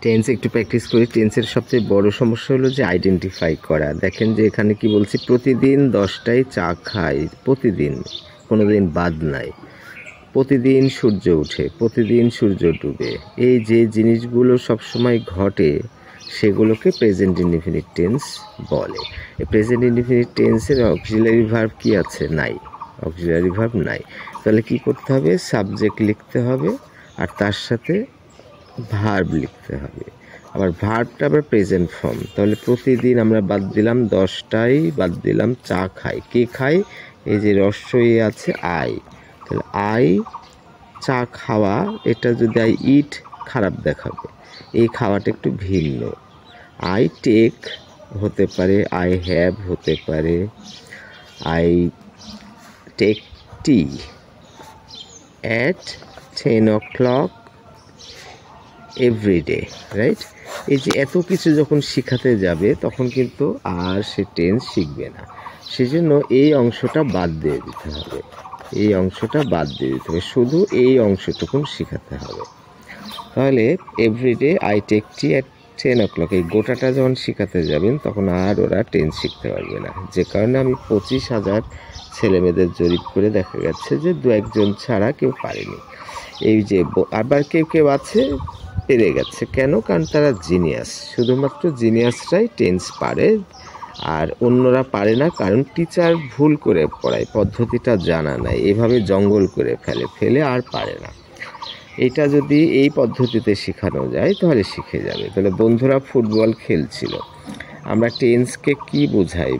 Tense একটু practice করি। টেন্সের সবচেয়ে বড় সমস্যা হলো যে আইডেন্টিফাই করা। দেখেন যে এখানে কি বলছি, প্রতিদিন 10টায় চা খাই, প্রতিদিন, কোনো দিন বাদ নাই। প্রতিদিন সূর্য ওঠে, প্রতিদিন সূর্য ডুবে। এই যে জিনিসগুলো সবসময় ঘটে সেগুলোকে প্রেজেন্ট ইনডিফিনিট টেন্স বলে। এই প্রেজেন্ট ইনডিফিনিট টেন্সের অক্সিলারি ভার্ব কি আছে? নাই, অক্সিলারি ভার্ব নাই। তাহলে কি করতে হবে? সাবজেক্ট লিখতে হবে আর তার সাথে ভার্ব লিখতে হবে। আবার ভার্বটা আবার প্রেজেন্ট ফর্ম। তাহলে প্রতিদিন আমরা বাদ দিলাম 10টায়, বাদ দিলাম চা খাই। কে খাই? এই যে রস্বই আছে আই, তাহলে আই চা খাওয়া, এটা যদি আই ইট খারাপ দেখাবে, এই খাওয়াটা একটু ভিন্ন। আই টেক হতে পারে, আই হ্যাভ হতে পারে, I take tea at 10 o'clock everyday, right? এই যে এত কিছু যখন শিখাতে যাবে তখন কিন্তু আর সে টেন্স শিখবে না। সেজন্য এই অংশটা বাদ দিয়ে দিতে হবে, এই অংশটা বাদ দিয়ে দিতে হবে, শুধু এই অংশটুকুন শিখাতে হবে। তাহলে everyday I take tea at 10 o'clock, এই গোটাটা যখন শিখাতে যাবেন তখন আর ওরা টেন্স শিখতে পারবে না। যে কারণে আমি 25,000 ছেলেমেয়েদের জরিপ করে দেখা গেছে যে 2-1 ছাড়া কেউ পারেনি। এই যে আবার কেউ কেউ আছে পেরে গেছে। কেন? কারণ তারা জিনিয়াস, শুধুমাত্র জিনিয়াসরাই টেন্স পারে, আর অন্যরা পারে না। কারণ টিচার ভুল করে পড়ায়, পদ্ধতিটা জানা নাই, এভাবে জঙ্গল করে ফেলে আর পারে না। এটা যদি এই পদ্ধতিতে শেখানো যায় তাহলে শিখে যাবে। তাহলে বন্ধুরা ফুটবল খেলছিল, আমরা টেন্সকে কি বোঝাই?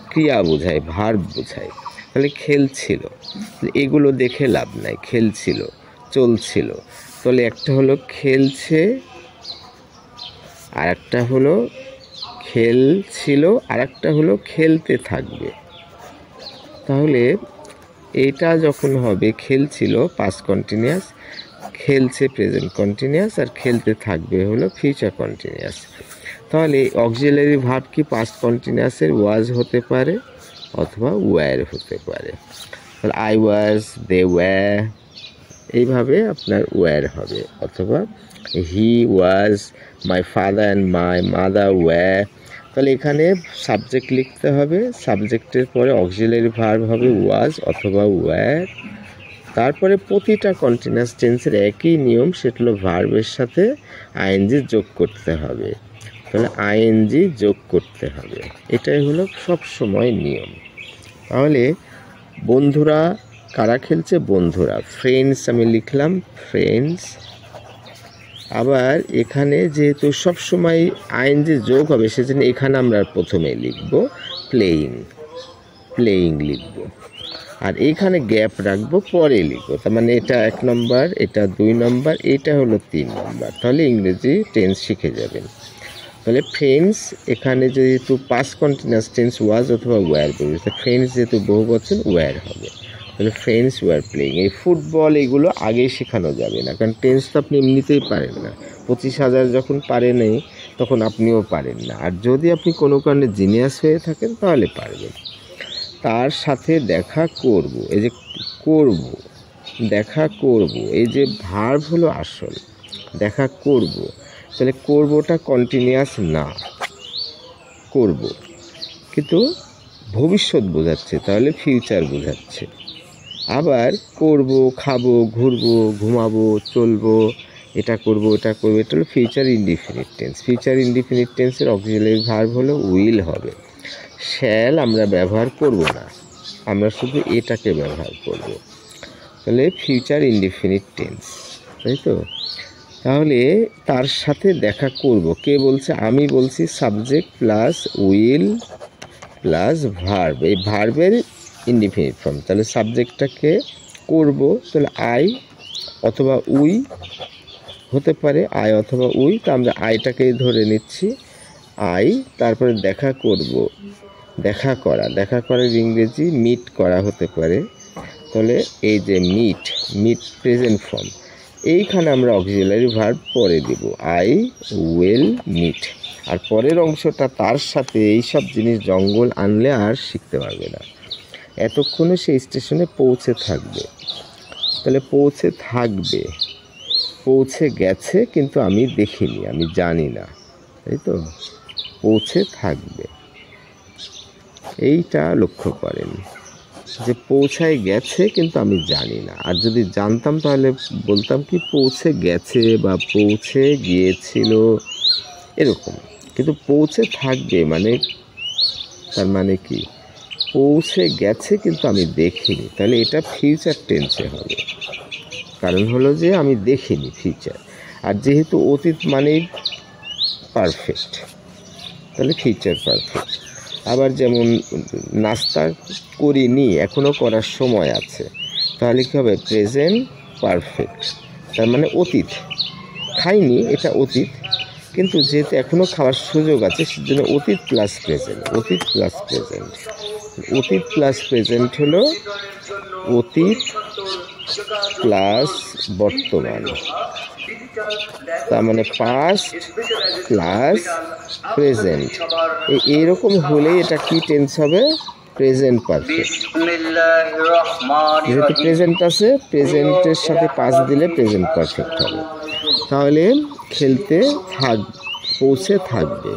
ক্রিয়া বোঝাই, ভার্ব বোঝাই। তাহলে খেলছিল, এগুলো দেখে লাভ নাই। খেলছিল, চলছিল, তাহলে একটা হলো খেলছে, আর একটা হলো খেলছিল, আর একটা হলো খেলতে থাকবে। তাহলে এটা যখন হবে খেলছিল পাস্ট কন্টিনিউয়াস, খেলছে প্রেজেন্ট কন্টিনিউয়াস, আর খেলতে থাকবে হলো ফিউচার কন্টিনিউয়াস। তাহলে অক্সিলারি ভার্ব কি পাস্ট কন্টিনিউয়াসের ওয়াজ হতে পারে অথবা ওয়্যার হতে পারে। তাহলে আই ওয়াজ, দে ওয়্যার, এইভাবে আপনার ওয়্যার হবে। অথবা he was, my father and my mother were. তাহলে এখানে সাবজেক্ট লিখতে হবে, সাবজেক্টের পরে অক্সিলারি ভার্ব হবে ওয়াজ অথবা ওয়্যার। তারপরে প্রতিটা কন্টিনিউয়াস টেন্সের একই নিয়ম, সেটা হলো ভার্বের সাথে আইএনজি যোগ করতে হবে। তাহলে আইএনজি যোগ করতে হবে, এটাই হলো সব সময় নিয়ম। তাহলে বন্ধুরা কারা খেলছে? বন্ধুরা, ফ্রেন্ডস আমি লিখলাম, ফ্রেন্ডস। আবার এখানে যেহেতু সবসময় আইএনজি যোগ হবে সেজন্য এখানে আমরা প্রথমে লিখব প্লেয়িং, প্লেয়িং লিখব, আর এইখানে গ্যাপ রাখবো, পরে লিখবো। তার মানে এটা 1 নম্বর, এটা 2 নম্বর, এটা হলো 3 নম্বর। তাহলে ইংরেজি টেন্স শিখে যাবেন। তাহলে ফ্রেন্ডস, এখানে যেহেতু পাস্ট কন্টিনিউয়াস টেন্স ওয়াজ অথবা ওয়্যার বলছে, ফ্রেন্ডস যেহেতু বহুবচন ওয়্যার হবে। তাহলে ফ্রেন্ডস ওয়্যার প্লেয়িং। এই ফুটবল এগুলো আগেই শেখানো যাবে না, কারণ টেন্স তো আপনি এমনিতেই পারেন না। 25,000 যখন পারেনি তখন আপনিও পারেন না। আর যদি আপনি কোনো কারণে জিনিয়াস হয়ে থাকেন তাহলে পারবেন। তার সাথে দেখা করব, এই যে করব, দেখা করব, এই যে ভার্ব হলো আসল, দেখা করব। তাহলে করবটা কন্টিনিউয়াস না, করব কিন্তু ভবিষ্যৎ বোঝাচ্ছে, তাহলে ফিউচার বোঝাচ্ছে। আবার করব, খাবো, ঘুরবো, ঘুমাবো, চলবো, এটা করব, এটা করবো, এটা হলো future indefinite tense. Future indefinite টেন্সের অক্সিলারি ভার্ব হলো উইল হবে। শ্যাল আমরা ব্যবহার করব না, আমরা শুধু এটাকে ব্যবহার করব। তাহলে ফিউচার ইনডিফিনিট টেন্স, তাই তো? তাহলে তার সাথে দেখা করব, কে বলছে? আমি বলছি। Subject plus will plus verb, এই ভার্বের ইনডিফিনিট ফর্ম। তাহলে সাবজেক্টটাকে করব, তাহলে আই অথবা উই হতে পারে, আই অথবা উই। তো আমরা আইটাকেই ধরে নিচ্ছি, আই। তারপরে দেখা করব, দেখা করা, দেখা করার ইংরেজি মিট করা হতে পারে। তাহলে এই যে মিট, মিট প্রেজেন্ট ফর্ম, এইখানে আমরা অক্সিলারি ভার্ব পরে দেব, আই উইল মিট। আর পরের অংশটা তার সাথে এইসব জিনিস জঙ্গল আনলে আর শিখতে পারবে না, এতক্ষণে সেই স্টেশনে পৌঁছে থাকবে। তাহলে পৌঁছে থাকবে, পৌঁছে গেছে কিন্তু আমি দেখিনি, আমি জানি না, তাই তো? পৌঁছে থাকবে, এইটা লক্ষ্য করেন যে পৌঁছায় গেছে কিন্তু আমি জানি না। আর যদি জানতাম তাহলে বলতাম কি পৌঁছে গেছে বা পৌঁছে গিয়েছিল এরকম। কিন্তু পৌঁছে থাকবে মানে তার মানে কি পৌঁছে গেছে কিন্তু আমি দেখিনি, তাহলে এটা ফিউচার টেন্সে হবে। কারণ হলো যে আমি দেখিনি ফিউচার, আর যেহেতু অতীত মানেই পারফেক্ট, তাহলে ফিউচার পারফেক্ট। আবার যেমন নাস্তা করিনি, এখনও করার সময় আছে, তাহলে কী হবে? প্রেজেন্ট পারফেক্ট, তার মানে অতীত। খাইনি, এটা অতীত, কিন্তু যেহেতু এখনও খাওয়ার সুযোগ আছে সেজন্য অতীত প্লাস প্রেজেন্ট। অতীত প্লাস প্রেজেন্ট, অতীত প্লাস প্রেজেন্ট হলো অতীত প্লাস বর্তমান, তার মানে পাস্ট প্লাস প্রেজেন্ট। এইরকম হলে এটা কি টেন্স হবে? Present perfect. যেহেতু প্রেজেন্ট আছে, প্রেজেন্টের সাথে পাস্ট দিলে প্রেজেন্ট পারফেক্ট হবে। তাহলে খেলতে পৌঁছে থাকবে,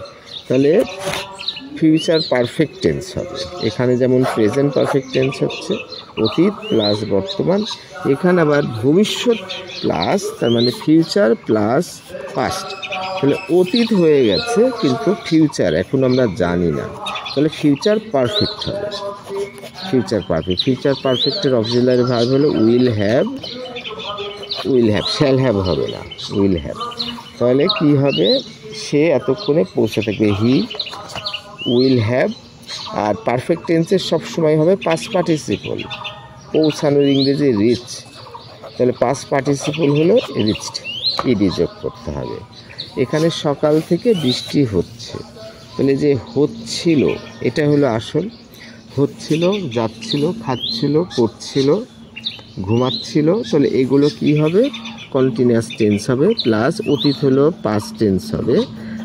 তাহলে ফিউচার পারফেক্ট টেন্স হবে। এখানে যেমন প্রেজেন্ট পারফেক্ট টেন্স হচ্ছে অতীত প্লাস বর্তমান, এখানে আবার ভবিষ্যৎ প্লাস, তার মানে ফিউচার প্লাস পাস্ট। তাহলে অতীত হয়ে গেছে কিন্তু ফিউচার এখন আমরা জানি না, তাহলে ফিউচার পারফেক্ট হবে। ফিউচার পারফেক্ট, ফিউচার পারফেক্টের অক্সিলারি ভার্ব হলো will have. Will have, shall have হবে না, উইল হ্যাভ। তাহলে কি হবে? সে এতক্ষণে পৌঁছে থাকবে, হি উইল হ্যাভ। আর পারফেক্ট টেন্সের সবসময় হবে পাস্ট পার্টিসিপল। পৌঁছানোর ইংরেজি রিচ, তাহলে পাস্ট পার্টিসিপল হলো রিচড, ইডি যোগ করতে হবে। এখানে সকাল থেকে বৃষ্টি হচ্ছে, তাহলে যে হচ্ছিল এটা হলো আসল। হচ্ছিল, যাচ্ছিল, খাচ্ছিল, পড়ছিল, ঘুমাচ্ছিল, তাহলে এগুলো কি হবে? কন্টিনিউয়াস টেন্স হবে, প্লাস অতীত হলো পাস্ট টেন্স হবে।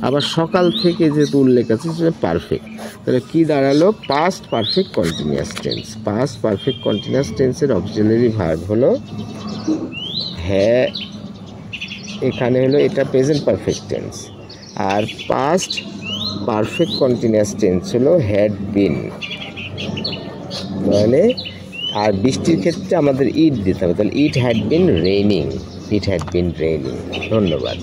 আবার সকাল থেকে যেহেতু উল্লেখ আছে সেটা পারফেক্ট, তাহলে কি দাঁড়ালো? Past perfect continuous tense. Past perfect continuous টেন্সের অক্সিলারি ভার্ব হলো হ্যাঁ, এখানে হলো এটা প্রেজেন্ট পারফেক্ট টেন্স। আর পাস্ট পারফেক্ট কন্টিনিউয়াস টেন্স হলো হ্যাড বিন। তাহলে আর বৃষ্টির ক্ষেত্রে আমাদের ইট দিতে হবে, তাহলে it had been raining. It had been raining. ধন্যবাদ।